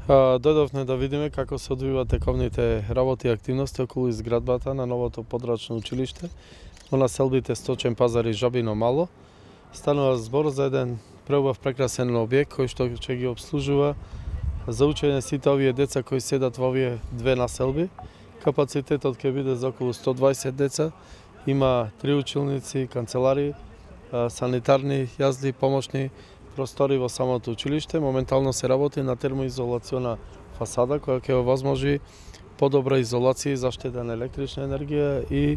Дојдовме да видиме како се одвиваат тековните работи и активности околу изградбата на новото подрачно училиште во населбите Сточен пазар и Жабино мало. Станува збор за еден преубав прекрасен објект кој што ќе ги обслужува за учење сите овие деца кои седат во овие две населби. Капацитетот ќе биде за околу 120 деца. Има 3 училници, канцелари, санитарни јазди, помошни простори во самото училиште. Моментално се работи на термоизолациона фасада која ќе овозможи подобра изолација и заштита на електрична енергија и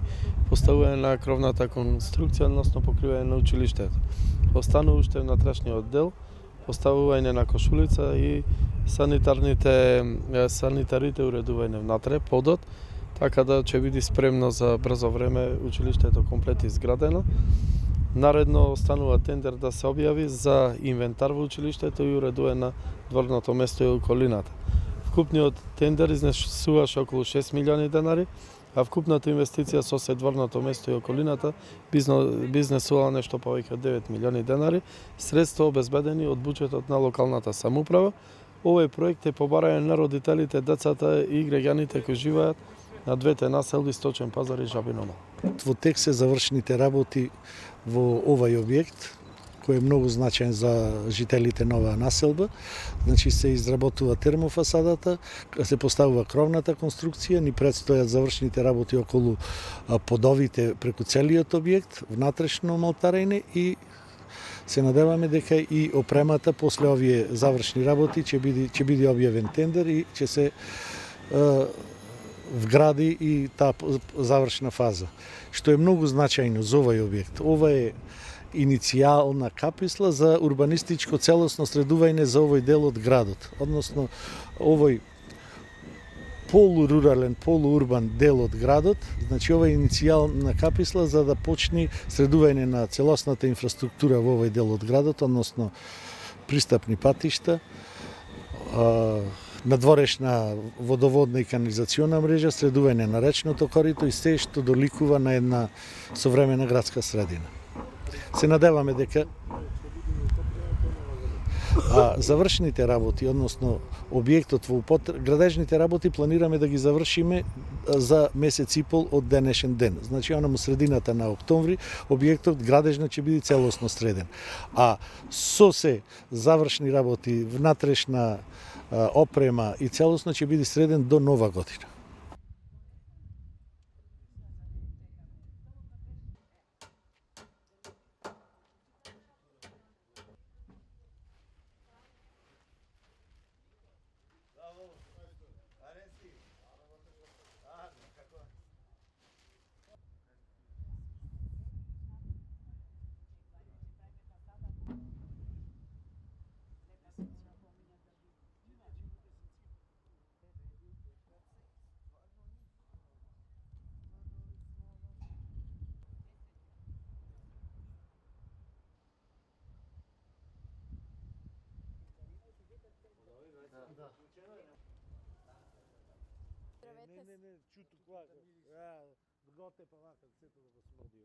поставување на кровната конструкција, односно покривање на училиштето. Останува уште внатрешниот дел, поставување на кошулица и санитарите уредување внатре, подот, така да ќе биде спремно за брзо време училиштето комплет изградено. Наредно останува тендер да се објави за инвентар во училиштето и уредување на дворното место и околината. Вкупниот тендер изнесуваше околу 6 милиони денари, а вкупната инвестиција со се дворното место и околината би изнесувала нешто повеќе од 9 милиони денари, средства обезбедени од буџетот на локалната самоуправа. Овој проект е побарање на родителите, децата и граѓаните кои живеат на двете населби Сточен пазар и Жабино мало. Во тек се завршените работи во овај објект, кој е многу значаен за жителите на оваа населба. Значи се изработува термофасадата, се поставува кровната конструкција, ни предстојат завршените работи околу подовите преку целиот објект, внатрешно малтарење и се надеваме дека и опремата после овие завршни работи ќе биде објавен тендер и ќе се вгради и таа завршна фаза, што е многу значајно за овај објект. Ова е иницијална каписла за урбанистичко целосно средување за овој дел од градот, односно овој полурурален, полуурбан дел од градот, значи ова е иницијална каписла за да почне средување на целосната инфраструктура во овој дел од градот, односно пристапни патишта, надворешна водоводна и канализациона мрежа, средување на речното корито и се што доликува на една современа градска средина. Се надеваме дека завршените работи, односно објектот во градежните работи планираме да ги завршиме за месец и пол од денешен ден. Значи, онаму средината на октомври, објектот градежно ќе биде целосно среден. А со се завршни работи, внатрешна опрема и целосно ќе биде среден до Нова година. Не, чуто кога. Готе па вака, сето да го смрди.